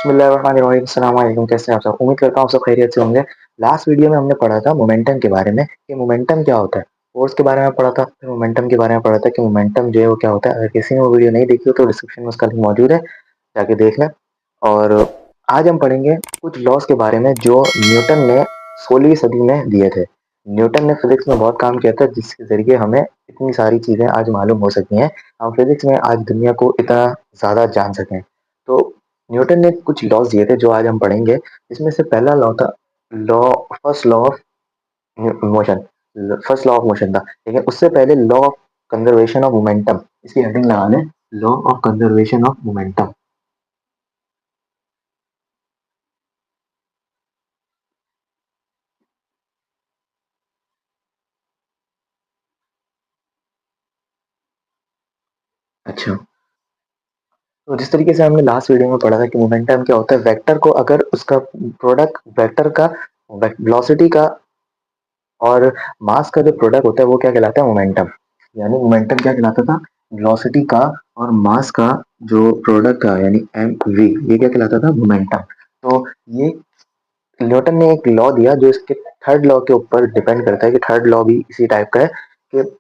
बिस्मिल्लाहिर्रहमानिर्रहीम, अस्सलाम वालेकुम। कैसे हैं आप सब? उम्मीद करता हूँ आप सब खैरियत से होंगे। लास्ट वीडियो में हमने पढ़ा था मोमेंटम के बारे में कि मोमेंटम क्या होता है। फोर्स के बारे में पढ़ा था, फिर मोमेंटम के बारे में पढ़ा था कि मोमेंटम जो है वो क्या होता है। अगर किसी ने वो वीडियो नहीं देखी हो तो डिस्क्रिप्शन में उसका लिंक मौजूद है, जाके देख लें। और आज हम पढ़ेंगे कुछ लॉज के बारे में जो न्यूटन ने 16वीं सदी में दिए थे। न्यूटन ने फिजिक्स में बहुत काम किया था जिसके ज़रिए हमें इतनी सारी चीज़ें आज मालूम हो सकी हैं। हम फिजिक्स में आज दुनिया को इतना ज़्यादा जान सकें। तो न्यूटन ने कुछ लॉज दिए थे जो आज हम पढ़ेंगे। इसमें से पहला लॉ था law first law of motion. First law of motion था, लेकिन उससे पहले law of conservation of momentum, इसकी हेडिंग लगा लें, law of conservation of momentum. अच्छा, तो जिस तरीके से हमने लास्ट वीडियो में पढ़ा था कि मोमेंटम क्या होता है, वेक्टर को अगर उसका प्रोडक्ट वेक्टर का वेलोसिटी का और मास का जो प्रोडक्ट होता है वो क्या कहलाता है, मोमेंटम। यानी मोमेंटम क्या कहलाता था, वेलोसिटी का और मास का जो प्रोडक्ट का, यानी एम वी, ये क्या कहलाता था, मोमेंटम। तो ये न्यूटन ने एक लॉ दिया जो इसके थर्ड लॉ के ऊपर डिपेंड करता है कि थर्ड लॉ भी इसी टाइप का है कि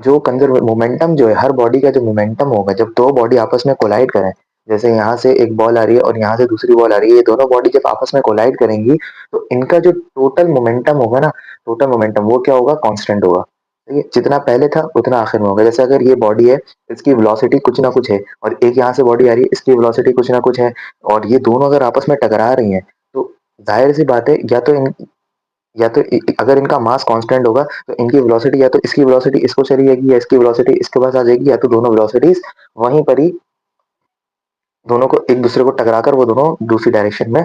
जो कंजर्व मोमेंटम जो है, हर बॉडी का जो मोमेंटम होगा जब दो बॉडी आपस में कोलाइड करें, जैसे यहाँ से एक बॉल आ रही है और यहाँ से दूसरी बॉल आ रही है, ये दोनों बॉडी जब आपस में कोलाइड करेंगी तो इनका जो टोटल मोमेंटम होगा ना, टोटल मोमेंटम वो क्या होगा, कांस्टेंट होगा। ठीक है, जितना पहले था उतना आखिर में होगा। जैसे अगर ये बॉडी है, इसकी वेलोसिटी कुछ ना कुछ है, और एक यहाँ से बॉडी आ रही है, इसकी वेलोसिटी कुछ ना कुछ है, और ये दोनों अगर आपस में टकरा रही हैं, तो जाहिर सी बात है या तो अगर इनका मास कांस्टेंट होगा तो इनकी वेलोसिटी या तो इसकी वेलोसिटी इसको चली जाएगी या इसकी वेलोसिटी इसके पास आ जाएगी, या तो दोनों वेलोसिटीज वहीं पर ही दोनों को एक दूसरे को टकराकर वो दोनों दूसरी डायरेक्शन में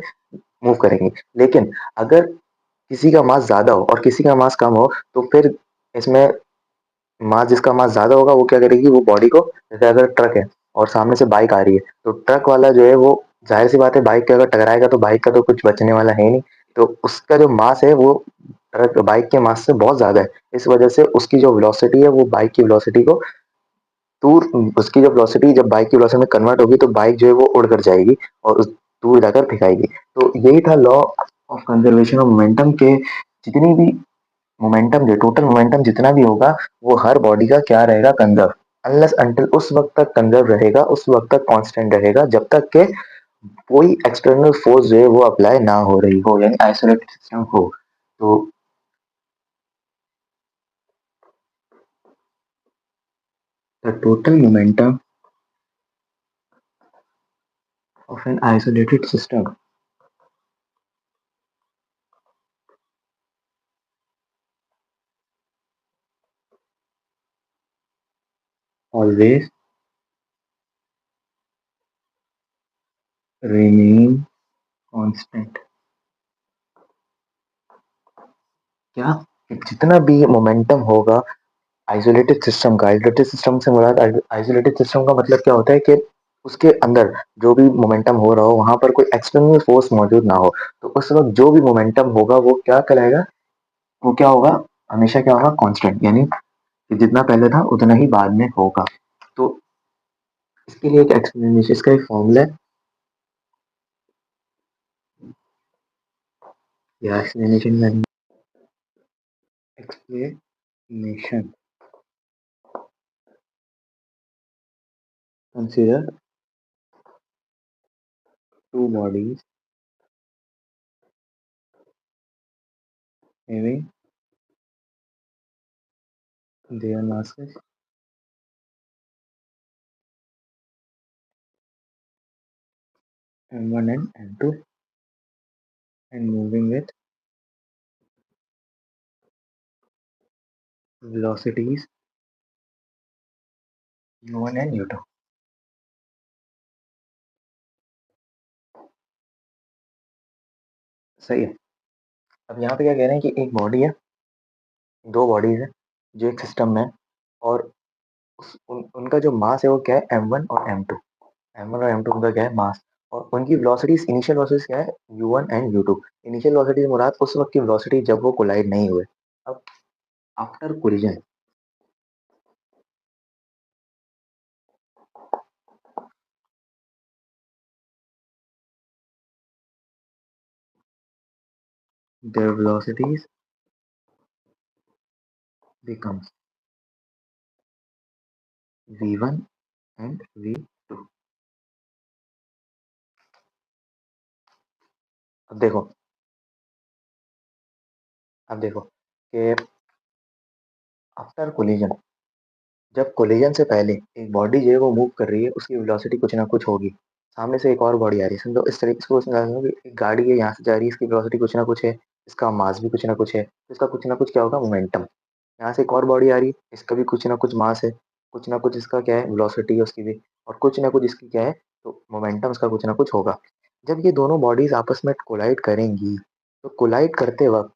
मूव करेंगी। लेकिन अगर किसी का मास ज्यादा हो और किसी का मास कम हो तो फिर इसमें मास, जिसका मास ज्यादा होगा वो क्या करेगी, वो बॉडी को, जैसे अगर ट्रक है और सामने से बाइक आ रही है तो ट्रक वाला जो है वो, जाहिर सी बात है, बाइक के अगर टकराएगा तो बाइक का तो कुछ बचने वाला है नहीं। तो उसका जो मास है वो ट्रक बाइक के मास से बहुत ज्यादा है। इस वजह से उसकी जो वेलोसिटी है वो बाइक की वेलोसिटी को दूर, उसकी जो वेलोसिटी जब बाइक की वेलोसिटी में कन्वर्ट होगी तो बाइक जो है वो उड़ कर जाएगी और उस दूर जाकर फेंकाएगी। तो यही था law of conservation of momentum के। जितनी भी मोमेंटम, जो टोटल मोमेंटम जितना भी होगा वो हर बॉडी का क्या रहेगा, कंजर्व। अनलेस अंटिल, उस वक्त तक कंजर्व रहेगा, उस वक्त तक कांस्टेंट रहेगा जब तक के कोई एक्सटर्नल फोर्स जो है वो अप्लाई ना हो रही हो, यानी आइसोलेटेड सिस्टम हो। तो the total momentum of an isolated system always remain constant. क्या, जितना भी मोमेंटम होगा आइसोलेटेड सिस्टम का, आइसोलेटेड सिस्टम से मुराद, आइसोलेटेड सिस्टम का मतलब क्या होता है कि उसके अंदर जो भी मोमेंटम हो रहा हो वहां पर कोई एक्सटर्नल फोर्स मौजूद ना हो, तो उस वक्त जो भी मोमेंटम होगा वो क्या कहलाएगा, वो क्या होगा, हमेशा क्या होगा, कांस्टेंट। यानी कि जितना पहले था उतना ही बाद में होगा। तो इसके लिए एक एक्सप्लेनेशन, इसका एक फॉर्मूला है या एक्सप्लेनेशन में, explanation, consider two bodies having their masses m1 and m2 and moving with velocities u1 and u2। सही है। अब यहाँ पे क्या कह रहे हैं कि एक बॉडी है, दो बॉडीज है जो एक सिस्टम में है, और उनका जो मास है वो क्या है, m1 और m2। m1 और m2 उनका क्या है, मास। और उनकी वेलोसिटीज, इनिशियल वेलोसिटीज क्या है, u1 and u2। Initial velocity मुराद उस वक्त की वेलोसिटी जब वो कोलाइड नहीं हुए। अब after collision, their velocities becomes v1 and v2। अब देखो, अब देखो कि आफ्टर कोलिजन, जब कोलिजन से पहले एक बॉडी जो है वो मूव कर रही है, उसकी वेलोसिटी कुछ ना कुछ होगी। सामने से एक और बॉडी आ रही है, समझो इस तरीके से समझ लो कि एक गाड़ी है, यहाँ से जा रही है, इसकी वेलोसिटी कुछ ना कुछ है, इसका मास भी कुछ ना कुछ है, तो इसका कुछ ना कुछ क्या होगा, मोमेंटम। यहाँ से एक और बॉडी आ रही है, इसका भी कुछ ना कुछ मास है, कुछ ना कुछ इसका क्या है, वेलोसिटी है उसकी भी, और कुछ ना कुछ इसकी क्या है, तो मोमेंटम इसका कुछ ना कुछ होगा। जब ये दोनों बॉडीज आपस में कोलाइड करेंगी, तो कोलाइड करते वक्त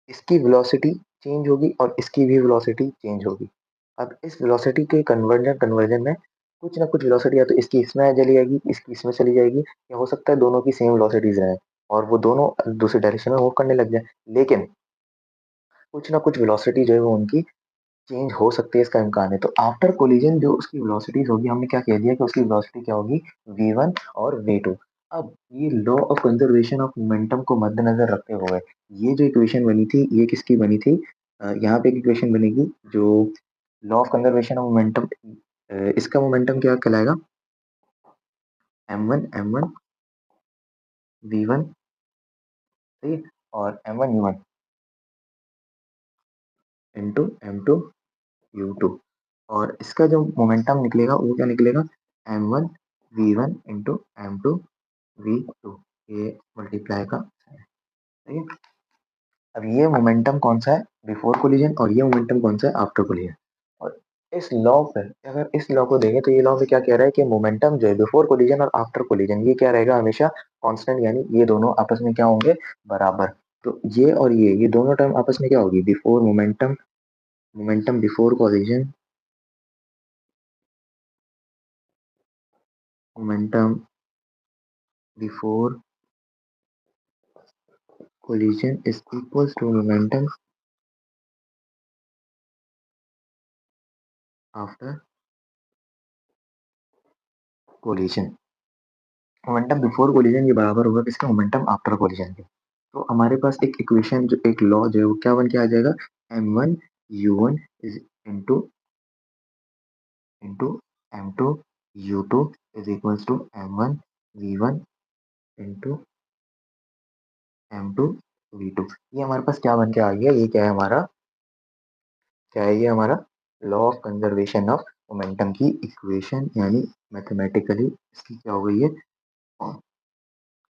इसकी वेलोसिटी चेंज होगी और इसकी भी वेलोसिटी चेंज होगी। अब इस वेलोसिटी के कन्वर्जन कन्वर्जन में कुछ ना कुछ वेलोसिटी या तो इसकी इसमें चली जाएगी, इसकी इसमें चली जाएगी, या हो सकता है दोनों की सेम वेलोसिटीज रहे और वो दोनों दूसरी डायरेक्शन में मूव करने लग जाए। लेकिन कुछ ना कुछ वेलोसिटी जो है वो उनकी चेंज हो सकती है, इसका इम्कान है। तो आफ्टर कोलिजन जो उसकी वेलोसिटीज होगी, हमने क्या कह दिया कि उसकी वेलोसिटी क्या होगी, v1 और v2। अब ये law of conservation of momentum को मद्देनजर रखते हुए ये जो इक्वेशन बनी थी, ये किसकी बनी थी, यहाँ पे एक इक्वेशन बनेगी जो law of conservation of momentum, इसका मोमेंटम क्या कहलाएगा, m1 v1, सही है, और m1 u1 into m2 u2। और इसका जो मोमेंटम निकलेगा वो क्या निकलेगा, m1 v1 into m2 v2, ये मल्टीप्लाई का, सही है। अब ये मोमेंटम कौन सा है, बिफोर कोलिजन, और ये मोमेंटम कौन सा है, आफ्टर कोलिजन। और इस लॉ पे, अगर इस लॉ को देखें तो ये लॉ में क्या कह रहा है कि मोमेंटम जो है बिफोर कोलिजन और आफ्टर कोलिजन ये क्या रहेगा, हमेशा कांस्टेंट, यानी ये दोनों आपस में क्या होंगे, बराबर। तो ये और ये दोनों टर्म आपस में क्या होगी, before momentum, momentum before collision, momentum before collision is equals to momentum after collision। Momentum before collision ये बराबर होगा किसका, मोमेंटम आफ्टर कोलिजन के। तो हमारे पास एक इक्वेशन, जो एक लॉ जो है वो क्या बन के आ जाएगा, m1 u1 is into into m2 u2 is equals to m1 v1 into m2 v2। ये हमारे पास क्या बन के आ गया, ये क्या है हमारा, क्या है ये हमारा law of conservation of momentum की इक्वेशन, यानी मैथमेटिकली इसकी क्या हो गई है,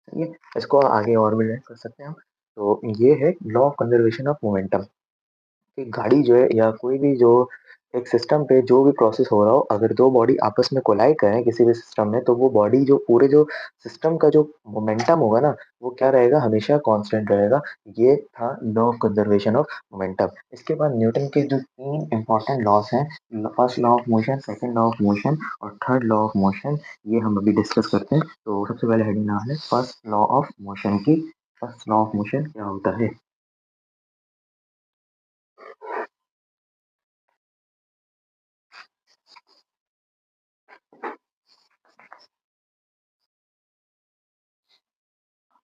ठीक है। इसको आगे और भी कर सकते हैं हम। तो ये है law of conservation of momentum, कि गाड़ी जो है या कोई भी जो एक सिस्टम पे जो भी प्रोसेस हो रहा हो, अगर दो बॉडी आपस में कोलाइड करें किसी भी सिस्टम में, तो वो बॉडी जो पूरे जो सिस्टम का जो मोमेंटम होगा ना, वो क्या रहेगा, हमेशा कांस्टेंट रहेगा। ये था law of conservation of momentum. इसके बाद न्यूटन के जो तीन इंपॉर्टेंट लॉस हैं, first law of motion, second law of motion और थर्ड लॉ ऑफ मोशन, ये हम अभी डिस्कस करते हैं। तो सबसे पहले हेडिंग नाम है फर्स्ट लॉ ऑफ मोशन की। फर्स्ट लॉ ऑफ मोशन क्या होता है।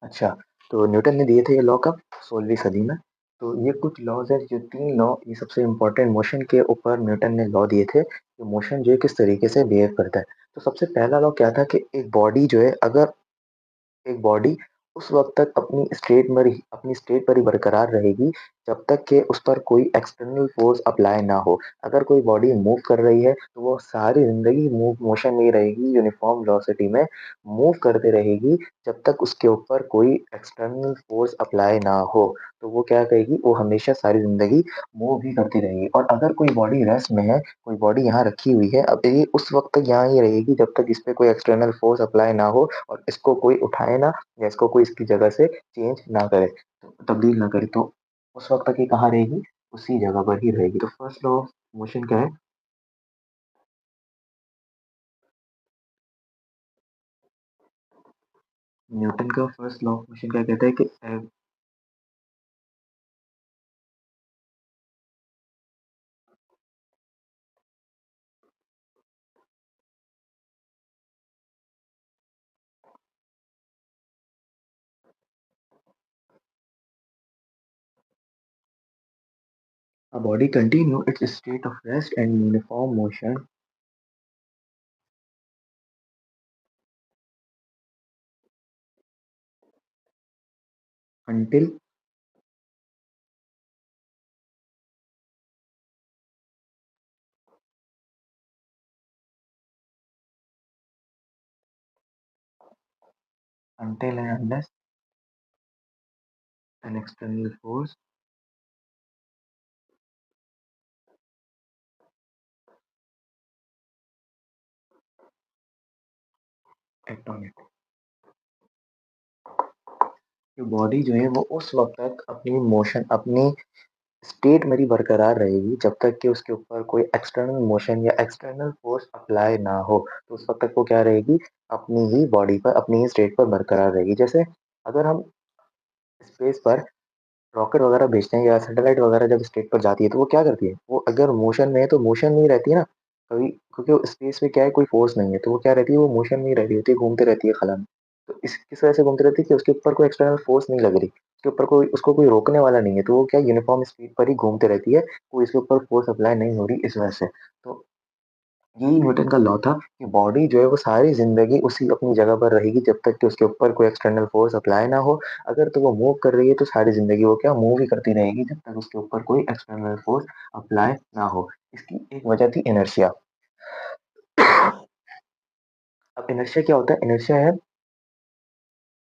अच्छा, तो न्यूटन ने दिए थे ये लॉ कब, 16वीं सदी में। तो ये कुछ लॉज है, जो तीन लॉ, ये सबसे इम्पोर्टेंट मोशन के ऊपर न्यूटन ने लॉ दिए थे कि मोशन जो है किस तरीके से बिहेव करता है। तो सबसे पहला लॉ क्या था कि एक बॉडी जो है, अगर एक बॉडी उस वक्त तक अपनी स्टेट पर ही बरकरार रहेगी जब तक कि उस पर कोई एक्सटर्नल फोर्स अप्लाई ना हो। अगर कोई बॉडी मूव कर रही है तो वो सारी जिंदगी मूव मोशन में ही रहेगी, यूनिफॉर्म वेलोसिटी में मूव करते रहेगी जब तक उसके ऊपर कोई एक्सटर्नल फोर्स अप्लाई ना हो। तो वो क्या करेगी, वो हमेशा सारी जिंदगी मूव ही करती रहेगी। और अगर कोई बॉडी रेस्ट में है, कोई बॉडी यहाँ रखी हुई है, अब ये उस वक्त तक यहाँ ही रहेगी जब तक इस पे कोई एक्सटर्नल फोर्स अप्लाई ना हो और इसको कोई उठाए ना, या इसको कोई इसकी जगह से चेंज ना करे, तो तब्दील ना करे। तो उस वक्त तक ये कहाँ रहेगी, उसी जगह पर ही रहेगी। तो फर्स्ट लॉ ऑफ मोशन क्या है, न्यूटन का फर्स्ट लॉ ऑफ मोशन क्या कहता है कि A body continue its state of rest and uniform motion until and unless an external force act on it। जो बॉडी जो है वो उस वक़्त तक अपनी मोशन अपनी स्टेट मेरी बरकरार रहेगी जब तक कि उसके ऊपर कोई एक्सटर्नल मोशन या एक्सटर्नल फ़ोर्स अप्लाई ना हो। तो उस वक़्त तक वो क्या रहेगी, अपनी ही बॉडी पर, अपनी ही स्टेट पर बरकरार रहेगी। जैसे अगर हम स्पेस पर रॉकेट वगैरह भेजते हैं या सैटेलाइट वगैरह जब स्टेट पर जाती है, तो वो क्या करती है? वो अगर मोशन में है तो मोशन में ही रहती है ना, कभी क्योंकि स्पेस में क्या है, कोई फ़ोर्स नहीं है, तो वो क्या रहती है, वो मोशन में ही रह रही होती है, घूमते रहती है खला में। तो इस किस वजह से घूमती रहती है कि उसके ऊपर कोई एक्सटर्नल फ़ोर्स नहीं लग रही, उसके ऊपर कोई उसको कोई रोकने वाला नहीं है, तो वो क्या यूनिफ़ॉर्म स्पीड पर ही घूमते रहती है, कोई इसके ऊपर फ़ोर्स अप्लाई नहीं हो रही इस वजह से। तो यही न्यूटन का लॉ था कि बॉडी जो है वो सारी ज़िंदगी उसी अपनी जगह पर रहेगी जब तक कि उसके ऊपर कोई एक्सटर्नल फ़ोर्स अप्लाई ना हो। अगर तो वो मूव कर रही है तो सारी ज़िंदगी वो क्या मूव ही करती रहेगी जब तक उसके ऊपर कोई एक्सटर्नल फ़ोर्स अप्लाई ना हो। इसकी एक वजह थी इनर्शिया। अब इनर्शिया क्या होता है? इनर्शिया है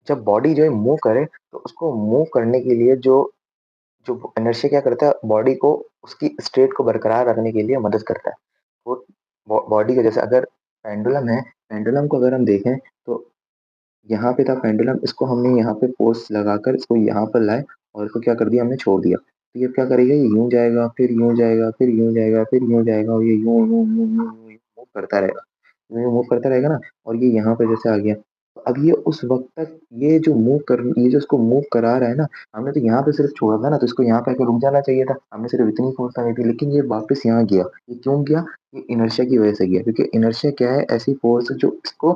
जब बॉडी जो है मूव करे तो उसको मूव करने के लिए जो जो इनर्शिया क्या करता है, बॉडी को उसकी स्टेट को बरकरार रखने के लिए मदद करता है। वो बॉडी का जैसे अगर पेंडुलम है, पेंडुलम को अगर हम देखें तो यहाँ पे था पेंडुलम, इसको हमने यहाँ पे फ़ोर्स लगाकर इसको यहाँ पर लाए और इसको क्या कर दिया, हमने छोड़ दिया। तो ये क्या करेगा, ये यूँ जाएगा, फिर यूँ जाएगा, फिर यूँ जाएगा, फिर यूँ जाएगा और ये यूँ, यूँ, यूँ, यूँ, यूँ, यूँ मूव करता रहेगा। यूँ मूव करता रहेगा ना, और ये यहाँ पे जैसे आ गया। तो अब ये उस वक़्त तक ये जो इसको मूव करा रहा है ना, हमने तो यहाँ पे सिर्फ़ छोड़ा था ना, तो इसको यहाँ पे आके रुक जाना चाहिए था। हमने सिर्फ़ इतनी फ़ोर्स लगाई थी, लेकिन ये वापस यहाँ गया। ये क्यों गया? ये इनर्शिया की वज़ह से गया, क्योंकि इनर्शिया क्या है, ऐसी फ़ोर्स है जो इसको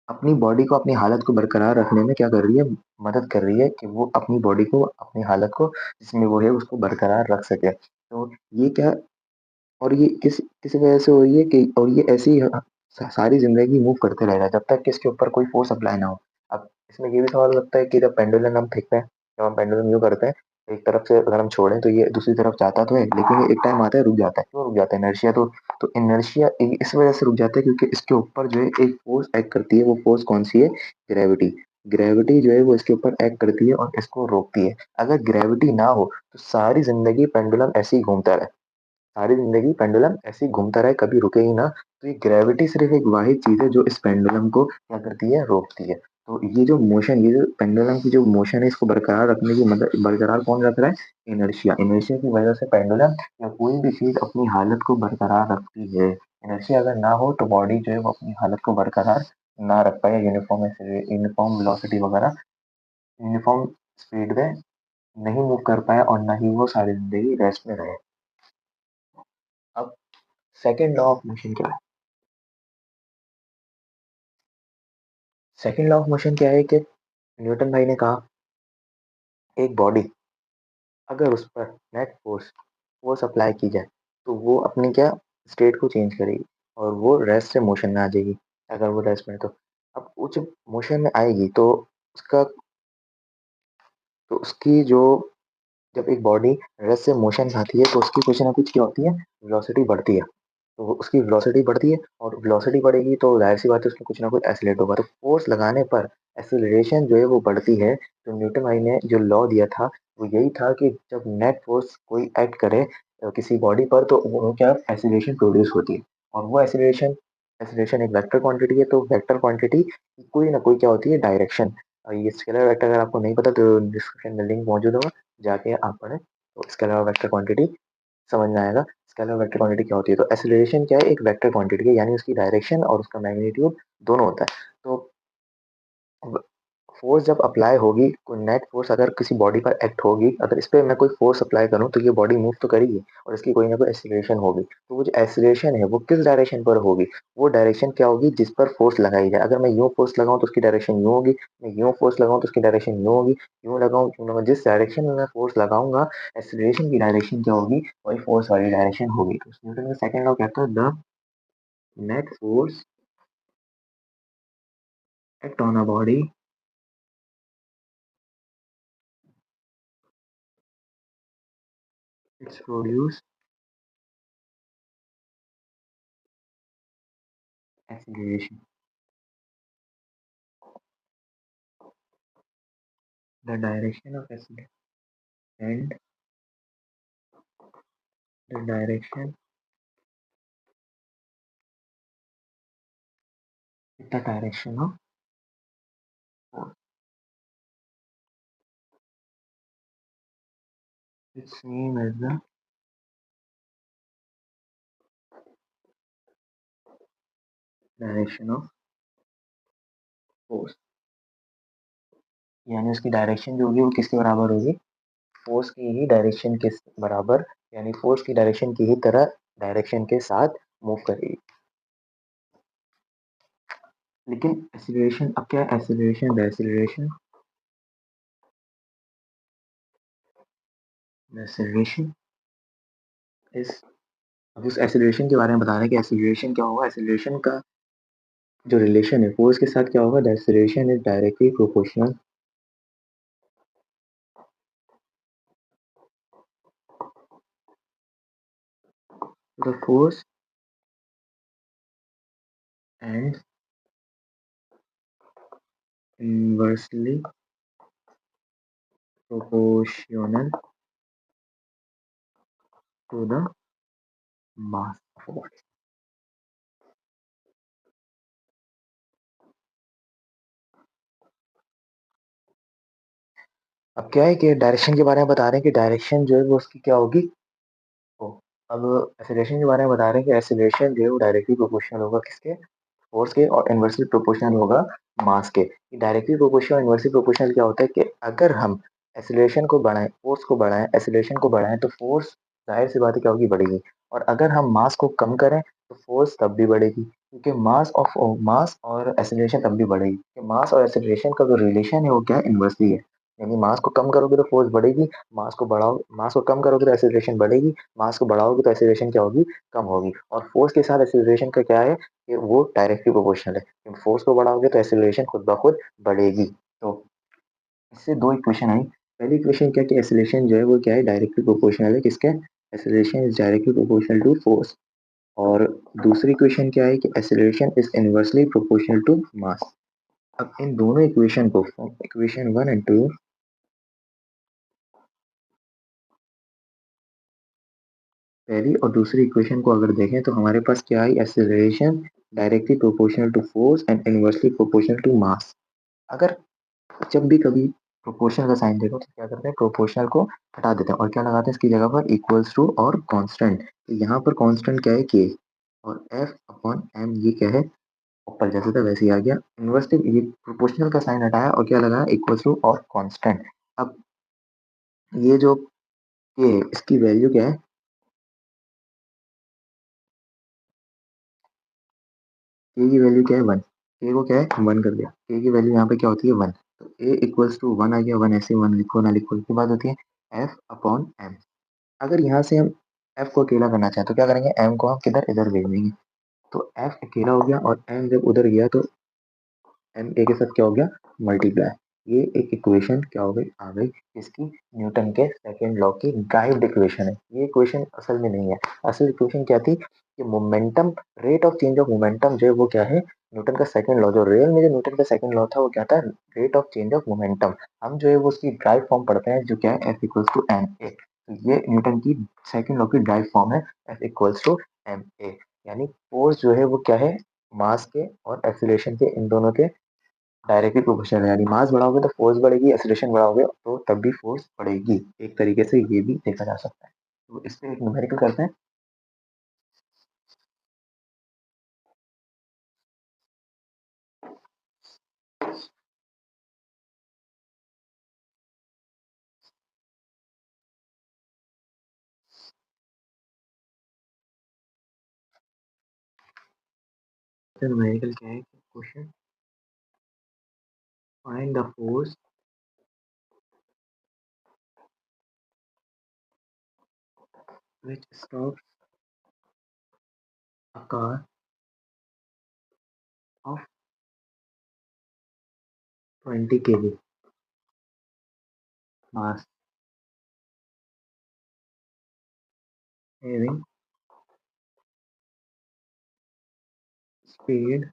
अपनी बॉडी को, अपनी हालत को बरकरार रखने में क्या कर रही है, मदद कर रही है कि वो अपनी बॉडी को, अपनी हालत को जिसमें वो है उसको बरकरार रख सके। तो ये क्या, और ये किस वजह से हो रही है कि, और ये ऐसे ही सारी ज़िंदगी मूव करते रहेगा जब तक कि इसके ऊपर कोई फ़ोर्स अप्लाई ना हो। अब इसमें ये भी सवाल लगता है कि जब पेंडुलम हम फेंकते हैं, जब हम पेंडुलम यूँ करते हैं, एक तरफ से अगर हम छोड़ें तो ये दूसरी तरफ जाता तो है, लेकिन ये एक टाइम आता है रुक जाता है। क्यों रुक जाता है? इनर्शिया तो इनर्शिया इस वजह से रुक जाता है क्योंकि इसके ऊपर जो है एक फ़ोर्स एक्ट करती है, वो फ़ोर्स कौन-सी है? ग्रेविटी। ग्रेविटी जो है वो इसके ऊपर एक्ट करती है और इसको रोकती है। अगर ग्रेविटी ना हो तो सारी ज़िंदगी पेंडुलम ऐसे ही घूमता रहे। सारी ज़िंदगी पेंडुलम ऐसे ही घूमता रहे, कभी रुके ही ना। तो ये ग्रेविटी सिर्फ़ एक वाहिद चीज़ है जो इस पेंडुलम को क्या करती है, रोकती है। तो ये जो पेंडुलम की जो मोशन है, इसको बरकरार रखने की मदद, बरकरार कौन रख रहा है? इनर्शिया। इनर्शिया की वजह से पेंडुलम या कोई भी चीज़ अपनी हालत को बरकरार रखती है। इनर्शिया अगर ना हो तो बॉडी जो है वो अपनी हालत को बरकरार ना रख पाए, यूनिफ़ॉर्म वेलोसिटी वगैरह, यूनिफ़ॉर्म स्पीड में नहीं मूव कर पाए और ना ही वो सारी ज़िंदगी रेस्ट में रहे। अब सेकंड लॉ ऑफ मोशन क्या है? सेकंड लॉ ऑफ मोशन क्या है कि न्यूटन भाई ने कहा, एक बॉडी अगर उस पर नेट फ़ोर्स फ़ोर्स अप्लाई की जाए, तो वो अपनी क्या स्टेट को चेंज करेगी और वो रेस्ट से मोशन में आ जाएगी। अगर वो रेस्ट में है तो। अब वो जब मोशन में आएगी तो उसका तो उसकी जो जब एक बॉडी रेस्ट से मोशन में आती है तो उसकी कुछ ना कुछ क्या होती है, वेलोसिटी बढ़ती है। तो उसकी वेलोसिटी बढ़ती है और वेलोसिटी बढ़ेगी तो ज़ाहिर-सी बात है उसमें कुछ ना कुछ एक्सेलरेट होगा। तो फ़ोर्स लगाने पर एक्सेलरेशन जो है वो बढ़ती है। तो न्यूटन भाई ने जो लॉ दिया था वो यही था कि जब नेट फ़ोर्स कोई एक्ट करे किसी बॉडी पर तो वो क्या एक्सेलरेशन प्रोड्यूस होती है। और वो एक्सेलरेशन एक वेक्टर क्वांटिटी है, तो वेक्टर क्वांटिटी की कोई ना कोई क्या होती है, डायरेक्शन। ये स्केलर वेक्टर अगर आपको नहीं पता तो डिस्क्रिप्शन में लिंक मौजूद होगा, जाके आप पढ़ें। तो स्केलर और वेक्टर क्वांटिटी समझ में आएगा। स्केलर वेक्टर क्वांटिटी क्या होती है? तो एक्सेलरेशन क्या है, एक वेक्टर क्वांटिटी है, यानी उसकी डायरेक्शन और उसका मैग्नीट्यूड दोनों होता है। तो फ़ोर्स जब अप्लाई होगी, कोई नेट फ़ोर्स अगर किसी बॉडी पर एक्ट होगी, अगर इस पे मैं कोई फ़ोर्स अप्लाई करूँ तो ये बॉडी मूव तो करेगी और इसकी कोई ना कोई एक्सेलरेशन होगी। तो वो जो एक्सेलरेशन है वो किस डायरेक्शन पर होगी? वो डायरेक्शन क्या होगी जिस पर फ़ोर्स लगाई जाए। अगर मैं यूँ फ़ोर्स लगाऊँ तो उसकी डायरेक्शन यूँ होगी, मैं यूँ फ़ोर्स लगाऊँ तो उसकी डायरेक्शन यूँ होगी, यूँ लगाऊँ, यूँ लगाऊँ, जिस डायरेक्शन में मैं फ़ोर्स लगाऊँगा, एक्सेलरेशन की डायरेक्शन क्या होगी? वही फ़ोर्स वाली डायरेक्शन होगी। तो न्यूटन का सेकंड लॉ कहता है the net force act on a body it's produce acceleration. The direction of acceleration and the direction with the direction of force. It's same as the direction of force. यानी उसकी direction जो होगी वो किसके बराबर होगी? फोर्स की ही direction के बराबर, यानी फोर्स की डायरेक्शन की ही तरह डायरेक्शन के साथ मूव करेगी। लेकिन एक्सीलरेशन, अब क्या है एक्सीलरेशन? एक्सीलरेशन इस, अब उस एक्सीलरेशन के बारे में बता रहे हैं कि एक्सीलरेशन क्या होगा। एक्सीलरेशन का जो रिलेशन है फोर्स के साथ क्या होगा? The acceleration is directly proportional to the force and inversely proportional to the mass force। अब क्या है कि डायरेक्शन के बारे में बता रहे हैं कि डायरेक्शन जो है वो उसकी क्या होगी। तो अब एक्सेलरेशन के बारे में बता रहे हैं कि एक्सेलरेशन जो है वो डायरेक्टली प्रोपोर्शनल होगा किसके? फोर्स के, और इनवर्सली प्रोपोर्शनल होगा मास के। डायरेक्टली प्रोपोर्शनल इनवर्सली प्रोपोर्शनल क्या होता है कि अगर हम एक्सेलरेशन को बढ़ाएं, फोर्स को बढ़ाएं, एक्सेलरेशन को बढ़ाएं तो फोर्स जाहिर सी बात है क्या होगी? बढ़ेगी। और अगर हम मास को कम करें तो फोर्स तब भी बढ़ेगी, क्योंकि मास और एक्सेलरेशन तब भी बढ़ेगी, कि मास और एक्सेलरेशन का जो रिलेशन है वो क्या है? इनवर्सली है। यानी मास को कम करोगे तो फोर्स बढ़ेगी, मास को कम करोगे तो एक्सेलरेशन बढ़ेगी, मास को बढ़ाओगे तो एक्सेलरेशन क्या होगी? कम होगी। और फोर्स के साथ एक्सेलरेशन का क्या है कि वो डायरेक्टली प्रोपोर्शनल है। फोर्स को बढ़ाओगे तो एक्सेलरेशन खुद ब खुद बढ़ेगी। तो इससे दो इक्वेशन आई। पहली इक्वेशन क्या कि एक्सेलरेशन जो है वो क्या है? डायरेक्टली प्रोपोर्शनल है किसके? Acceleration is directly proportional to force. और दूसरी इक्वेशन क्या है कि acceleration is inversely proportional to mass. अब इन दोनों इक्वेशन को, इक्वेशन 1 एंड 2, पहली और दूसरी इक्वेशन को अगर देखें तो हमारे पास क्या आई? Acceleration directly proportional to force and inversely proportional to mass. अगर जब भी कभी प्रोपोर्शनल का साइन देखो तो क्या करते हैं? प्रोपोर्शनल को हटा देते हैं और क्या लगाते हैं इसकी जगह पर? इक्वल्स टू और कांस्टेंट। तो यहाँ पर कांस्टेंट क्या है? के। और एफ अपॉन एम ये क्या है? ऊपर जैसे था वैसे ही आ गया। इन्वर्सली ये प्रोपोर्शनल का साइन हटाया और क्या लगाया? इक्वल्स टू और कांस्टेंट। अब ये जो के है इसकी वैल्यू क्या है? के की वैल्यू क्या है? 1। के को क्या है? 1 कर दिया। के की वैल्यू यहाँ पे क्या होती है? 1। तो ए इक्वल्स टू 1 आ गया। 1 ऐसे 1 लिखो ना लिखो, इसके बाद होती है एफ अपॉन एम। अगर यहाँ से हम एफ को अकेला करना चाहें तो क्या करेंगे? एम को हम किधर? इधर भेज देंगे। तो एफ अकेला हो गया और एम जब उधर गया तो एम ए के साथ क्या हो गया? मल्टीप्लाई। ये एक इक्वेशन क्या हो गई? आ गई। इसकी न्यूटन के सेकंड लॉ की ड्राइव्ड इक्वेशन है। ये इक्वेशन असल में नहीं है। असल इक्वेशन क्या थी कि momentum, rate of change of momentum जो है वो क्या है? न्यूटन का सेकंड लॉ। जो रियल में जो न्यूटन का सेकंड लॉ था वो क्या था? Rate of change of momentum. हम जो है वो उसकी ड्राइव फॉर्म पढ़ते हैं जो क्या है? F equals to M A. तो ये न्यूटन की सेकंड लॉ की ड्राइव फॉर्म है, F equals to M A. यानी फोर्स जो है वो क्या है? मास के और एक्सीलरेशन के, इन दोनों के डायरेक्टली प्रोपोर्शनल है। यानी मास बढ़ाओगे तो फोर्स बढ़ेगी, एक्सीलरेशन बढ़ाओगे तो तब भी फोर्स बढ़ेगी। एक तरीके से ये भी देखा जा सकता है। तो इस पे एक न्यूमेरिकल करते हैं। देखते हैं न्यूमेरिकल क्या है question. Find the force which stops a car of 20 kg mass having speed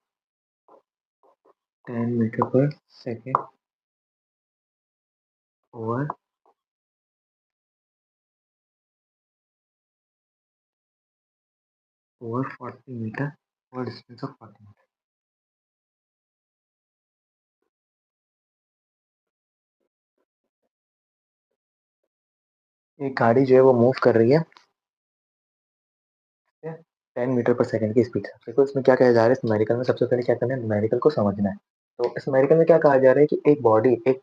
10 meter per second over over 40 meter over distance of 40 meter। एक गाड़ी जो है वो मूव कर रही है 10 मीटर पर सेकंड की स्पीड से। देखो इसमें क्या कहा जा रहा है, इस न्यूमेरिकल में सबसे पहले क्या करना है, न्यूमेरिकल को समझना है। तो इस न्यूमेरिकल में क्या कहा जा रहा है कि एक बॉडी एक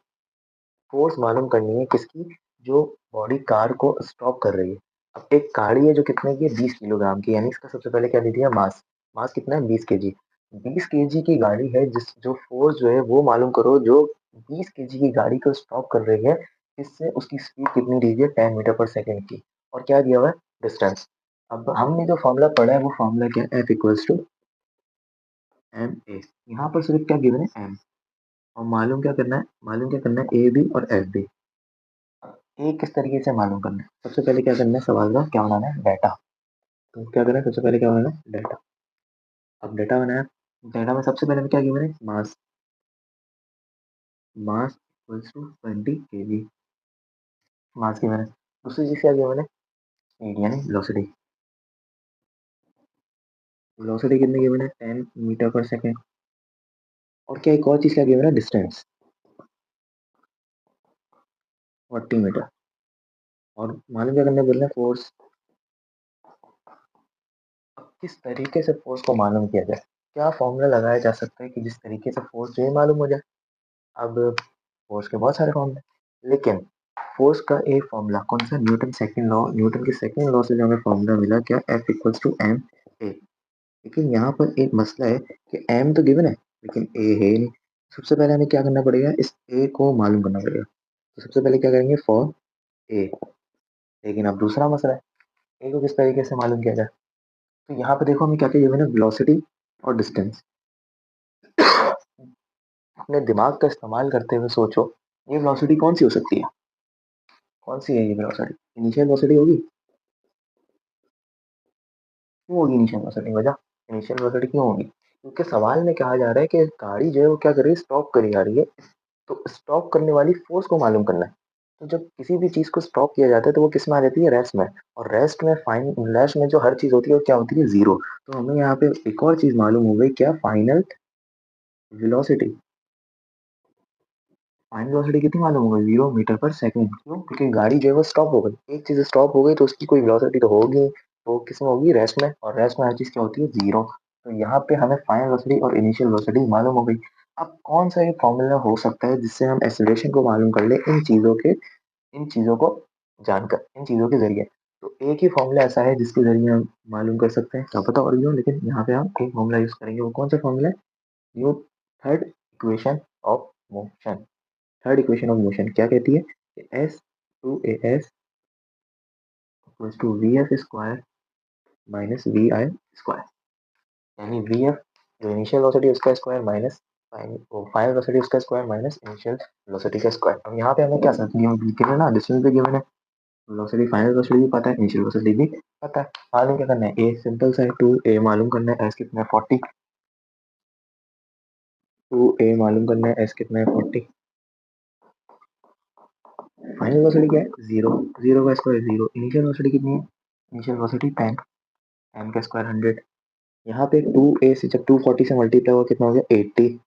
फोर्स मालूम करनी है किसकी, जो बॉडी कार को स्टॉप कर रही है। अब एक गाड़ी है जो कितने की है, 20 किलोग्राम की, यानी इसका सबसे पहले क्या दे दिया, मास। मास कितना है, 20 केजी। 20 केजी की गाड़ी है, जिस जो फोर्स जो है वो मालूम करो, जो 20 केजी की गाड़ी को स्टॉप कर रही है, इससे उसकी स्पीड कितनी दी है, 10 मीटर पर सेकेंड की। और क्या दिया हुआ है, डिस्टेंस। अब हमने जो फॉर्मूला पढ़ा है वो फॉर्मूला क्या है, F=ma। यहाँ पर सिर्फ क्या गिवन है, m। और मालूम क्या करना है, मालूम क्या करना है, ए बी और एफ बी। ए किस तरीके से मालूम करना है, सबसे पहले क्या करना है, सवाल का क्या बनाना है, डाटा। तो क्या करना है, सबसे पहले क्या बनाना है, डाटा। अब डाटा बनाया, डाटा में सबसे पहले में क्या गिवन है, mass. Mass equals to 20 kg। Mass given है। दूसरी चीज क्या गिवन है, स्पीड यानी वेलोसिटी। वेलोसिटी कितनी गिवन है, 10 मीटर पर सेकेंड। और क्या एक और चीज क्या गिवन है, डिस्टेंस 40 मीटर। और मालूम क्या करना है, बोल रहे हैं फोर्स। अब किस तरीके से फोर्स को मालूम किया जाए, क्या फॉर्मूला लगाया जा सकता है कि जिस तरीके से फोर्स जो है मालूम हो जाए। अब फोर्स के बहुत सारे फॉर्मूले, लेकिन फोर्स का एक फॉर्मूला कौन सा, न्यूटन सेकंड लॉ, न्यूटन के सेकंड लॉ से जो हमें फॉर्मूला मिला क्या, F=ma। लेकिन यहाँ पर एक मसला है कि m तो गिवन है लेकिन a है नहीं। सबसे पहले हमें क्या करना पड़ेगा, इस a को मालूम करना पड़ेगा। तो सबसे पहले क्या करेंगे, फॉर a। लेकिन अब दूसरा मसला है, a को किस तरीके से मालूम किया जाए। तो यहाँ पे देखो हमें क्या क्या गिवन है, वेलोसिटी और डिस्टेंस। अपने दिमाग का इस्तेमाल करते हुए सोचो, ये वेलोसिटी कौन सी हो सकती है, कौन सी है ये वेलोसिटी, इनिशियल वेलोसिटी होगी। क्यों होगी इनिशियल वेलोसिटी, वजह, इनिशियल वेलोसिटी क्यों होगी, क्योंकि सवाल में कहा जा रहा है कि गाड़ी जो है वो क्या कर रही है, स्टॉप करी जा रही है। तो स्टॉप करने वाली फोर्स को मालूम करना है। तो जब किसी भी चीज को स्टॉप किया जाता है तो वो किस में आ जाती है, रेस्ट में। और रेस्ट में जो हर चीज होती है वो क्या होती है, जीरो। तो हमें यहाँ पे एक और चीज मालूम हो गई, क्या, फाइनल वेलोसिटी। फाइनल वेलोसिटी कितनी मालूम हो गई, 0 मीटर पर सेकेंड। क्यों, क्योंकि गाड़ी जो है वो स्टॉप हो गई, एक चीज स्टॉप हो गई तो उसकी कोई वेलोसिटी तो होगी। वो किस में होगी, रेस्ट में। और रेस्ट में हर चीज क्या होती है, जीरो। तो यहाँ पे हमें फाइनल वेलोसिटी और इनिशियल वेलोसिटी मालूम हो गई। अब कौन सा ये फॉर्मूला हो सकता है जिससे हम एक्सेलरेशन को मालूम कर ले, इन चीजों को जानकर, इन चीजों के जरिए। तो एक ही फॉर्मूला ऐसा है जिसके जरिए हम मालूम कर सकते हैं, क्या पता और भी हो, लेकिन यहाँ पे हम एक फॉर्मूला यूज करेंगे। वो कौन सा फॉर्मूला है, new third equation of motion. Third equation of motion क्या कहती है, S/(A)(S)=VF² माइनस VI²। यानी VF जो इनिशियल वेलोसिटी है उसका स्क्वायर माइनस फाइनल वेलोसिटी उसका स्क्वायर माइनस इनिशियल वेलोसिटी का स्क्वायर। अब यहाँ पे हमें क्या गिवन है ना, डिस्टेंस भी गिवन है, वेलोसिटी फाइनल वेलोसिटी भी पता है, इनिशियल वेलोसिटी भी पता है। मालूम क्या करना है, ए सिंपल सा है, 2a मालूम करना है, एस कितना है 40। 2a मालूम करना है, एस कितना है 40। फाइनल वेलोसिटी क्या है, जीरो। जीरो का स्क्वायर जीरो। इनिशियल वेलोसिटी कितनी है, इनिशियल वेलोसिटी 10। 10 का स्क्वायर 100। यहाँ पे 2a से जब 240 से मल्टीप्लाई हुआ कितना हो गया, 80।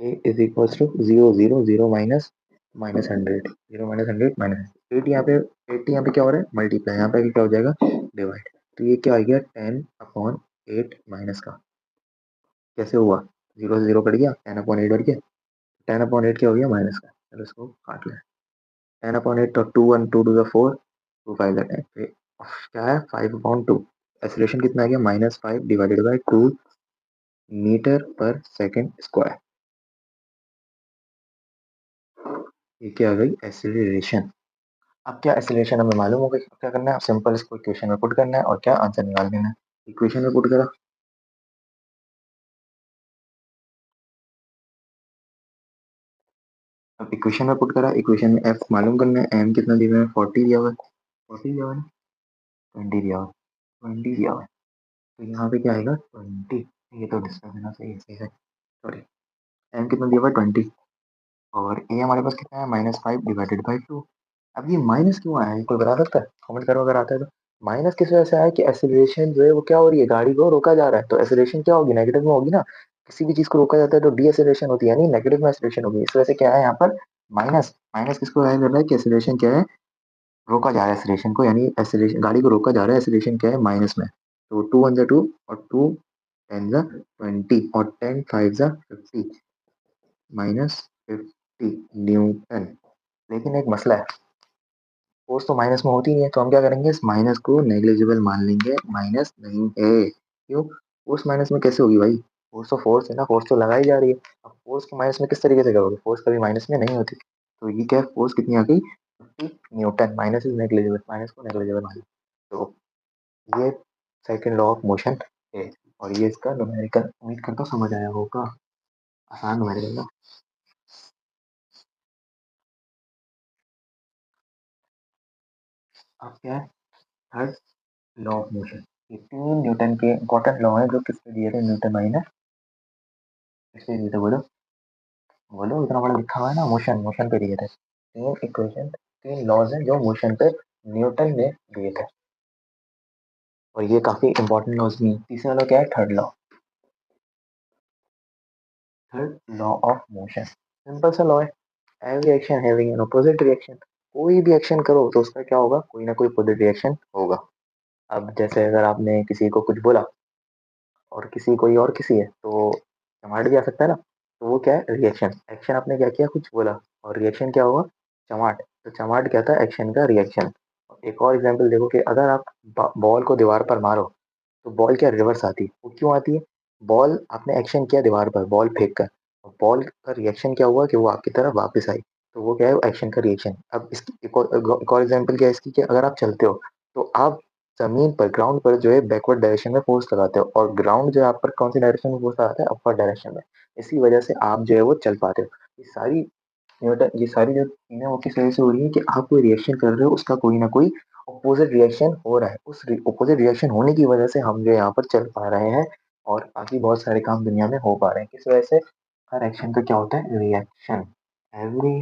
A=0 0 0 minus minus 100। 0 minus 100 minus 8। यहाँ पे 80, यहाँ पे क्या हो रहा है, मल्टीप्लाई। यहाँ पे क्या हो जाएगा, डिवाइड। तो ये क्या आ गया, 10/8 माइनस का, कैसे हुआ, जीरो से जीरो कट गया, 10/8 बढ़ गया। 10/8 क्या हो गया, माइनस का। चलो इसको काट लें। 10/8 तो 2 1 2 2 4, 2 5 क्या है, 5/2। एक्सीलरेशन कितना आ गया, -5 डिवाइडेड बाई 2। मीटर पर सेकंड स्क्वायर। ये क्या आ गई? एक्सेलरेशन। अब क्या एक्सेलरेशन हमें मालूम हो गई, अब क्या करना है? सिंपल इसको इक्वेशन में पुट करना है और क्या आंसर निकाल देना है। इक्वेशन में पुट करा, अब इक्वेशन में पुट करा, इक्वेशन में एफ मालूम करना है, एम कितना दिया हुआ है? 40 दिया हुआ है, 40 दिया हुआ है ना, 20 दिया हुआ है, 20 दिया हुआ है, तो यहाँ पे क्या आएगा? 20। ये तो डिस्टेंस देना सही है, सही है, सॉरी। एम कितना दिया हुआ है? 20। और ए हमारे पास कितना है? -5/2। अब ये माइनस क्यों आया है, कोई बता सकता है? कमेंट करो अगर आता है तो। माइनस किस वजह से आया कि एक्सेलरेशन जो है वो क्या हो रही है, गाड़ी को रोका जा रहा है, तो एक्सेलरेशन क्या होगी? नेगेटिव में होगी ना। किसी भी चीज को रोका जाता है तो डी एक्सेलरेशन होती है, यानी नेगेटिव में एक्सेलरेशन होगी। इस वजह से क्या है यहाँ पर? माइनस। माइनस किसको आया कर रहा है कि एक्सेलरेशन क्या है? रोका जा रहा है एक्सेलरेशन को, यानी एक्सेलरेशन गाड़ी को रोका जा रहा है, एक्सेलरेशन क्या है? माइनस में। तो 2 1 2 और 2 10 20 और 10 5 50 -50 न्यूटन। लेकिन एक मसला है, फोर्स तो माइनस में होती नहीं है, तो हम क्या करेंगे? इस माइनस को नेग्लिजिबल मान लेंगे, माइनस नहीं है। क्यों? फोर्स माइनस में कैसे होगी भाई? फोर्स तो फोर्स है ना, फोर्स तो लगाई जा रही है। अब फोर्स को माइनस में किस तरीके से करोगे? फोर्स कभी माइनस में नहीं होती। तो ये क्या है? फोर्स कितनी आ गई? 50 Newton. Minus is negligible, minus को नेग्लिजिबल मान लो। तो ये सेकंड लॉ ऑफ मोशन है, और ये इसका न्यूमेरिकल उम्मीद करता हूँ समझ आया होगा। आसान न्यूमेरिकल ना। अब क्या है? Third law of motion. ये 3 न्यूटन के इंपॉर्टेंट लॉ है, जो किसने दिए थे? न्यूटन माइनस किसने दिए थे? बोलो बोलो, इतना बड़ा लिखा हुआ है ना, मोशन, मोशन पे दिए थे। 3 इक्वेशन, 3 लॉज हैं जो मोशन पे न्यूटन ने दिए थे, और ये काफी इंपॉर्टेंट लॉज भी हैं। तीसरा लॉ क्या है? Third law. Third law of motion simple सा लॉ है। Every action having an opposite reaction. कोई भी एक्शन करो तो उसका क्या होगा? कोई ना कोई अपोजिट रिएक्शन होगा। अब जैसे अगर आपने किसी को कुछ बोला और किसी कोई और किसी है तो चमाट भी आ सकता है ना। तो वो क्या है? रिएक्शन। एक्शन आपने क्या किया? कुछ बोला, और रिएक्शन क्या होगा? चमाट। तो चमाट क्या था? एक्शन का रिएक्शन। एक और एग्जांपल देखो कि अगर आप बॉल को दीवार पर मारो तो बॉल क्या रिवर्स आती है? वो क्यों आती है? बॉल आपने एक्शन किया दीवार पर बॉल फेंक कर, और बॉल का रिएक्शन क्या हुआ कि वो आपकी तरफ वापस आई। तो वो क्या है? एक्शन का रिएक्शन। अब इसकी एक और एग्जांपल क्या है इसकी, कि अगर आप चलते हो तो आप जमीन पर, ग्राउंड पर जो है बैकवर्ड डायरेक्शन में फोर्स लगाते हो, और ग्राउंड जो है आप पर कौन सी डायरेक्शन में फोर्स लगाता है? अपवर्ड डायरेक्शन में। इसी वजह से आप जो है वो चल पाते हो। ये सारी जो चीजें वो किस वजह से हो रही है कि आप कोई रिएक्शन कर रहे हो, उसका कोई ना कोई अपोजिट रिएक्शन हो रहा है। उस अपोजिट रिएक्शन होने की वजह से हम जो यहाँ पर चल पा रहे हैं, और बाकी बहुत सारे काम दुनिया में हो पा रहे हैं। किस वजह से? हर एक्शन का क्या होता है? Reaction. Every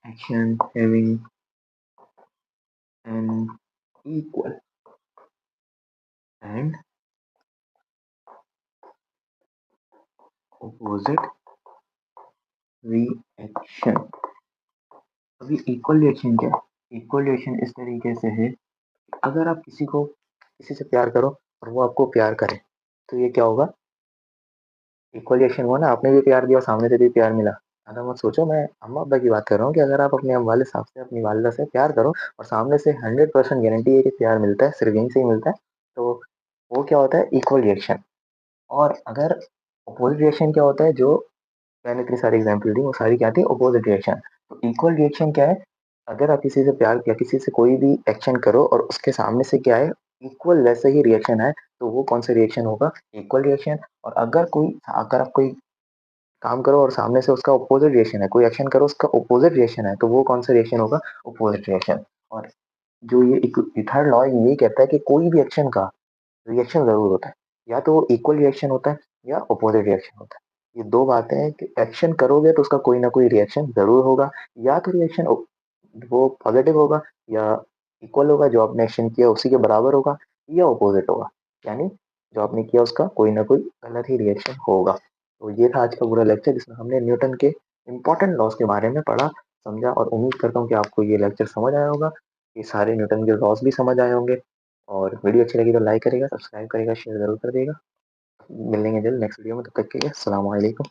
action having an equal and opposite reaction. अभी इक्वल रिएक्शन क्या है? इक्वल रिएक्शन इस तरीके से है, अगर आप किसी से प्यार करो और वो आपको प्यार करे, तो ये क्या होगा? इक्वल रिएक्शन हुआ ना, आपने भी प्यार दिया और सामने से भी प्यार मिला। ज़्यादा मत सोचो, मैं अम्मा अब्बा की बात कर रहा हूँ कि अगर आप अपने वाले साहब से, अपनी वालदा से प्यार करो और सामने से 100% गारंटी है कि प्यार मिलता है, सिर्फ यहीं से ही मिलता है, तो वो क्या होता है? Equal reaction. और अगर अपोजिट रिएक्शन क्या होता है? जो मैंने इतनी सारी एग्जांपल दी, वो सारी क्या थी? Opposite reaction. तो इक्वल रिएक्शन क्या है? अगर आप किसी से प्यार या किसी से कोई भी एक्शन करो और उसके सामने से क्या है? इक्वल वैसे ही रिएक्शन है, तो वो कौन सा रिएक्शन होगा? Equal reaction. और अगर आप कोई काम करो और सामने से उसका अपोजिट रिएक्शन है, कोई एक्शन करो उसका अपोजिट रिएक्शन है, तो वो कौन सा रिएक्शन होगा? Opposite reaction. और जो ये थर्ड लॉ ये कहता है कि कोई भी एक्शन का रिएक्शन ज़रूर होता है, या तो वो इक्वल रिएक्शन होता है या अपोजिट रिएक्शन होता है। ये 2 बातें हैं कि एक्शन करोगे तो उसका कोई ना कोई रिएक्शन ज़रूर होगा, या तो रिएक्शन वो पॉजिटिव होगा, या इक्वल होगा, जो आपने एक्शन किया उसी के बराबर होगा, या अपोजिट होगा, यानी जो आपने किया उसका कोई ना कोई गलत ही रिएक्शन होगा। तो ये था आज का पूरा लेक्चर, जिसमें हमने न्यूटन के इम्पोर्टेंट लॉज के बारे में पढ़ा, समझा, और उम्मीद करता हूँ कि आपको ये लेक्चर समझ आया होगा। ये सारे न्यूटन के लॉज भी समझ आए होंगे। और वीडियो अच्छी लगी तो लाइक करेगा, सब्सक्राइब करेगा, शेयर ज़रूर कर देगा। मिलेंगे जल्द नेक्स्ट वीडियो में, तब तक के लिए अस्सलाम वालेकुम।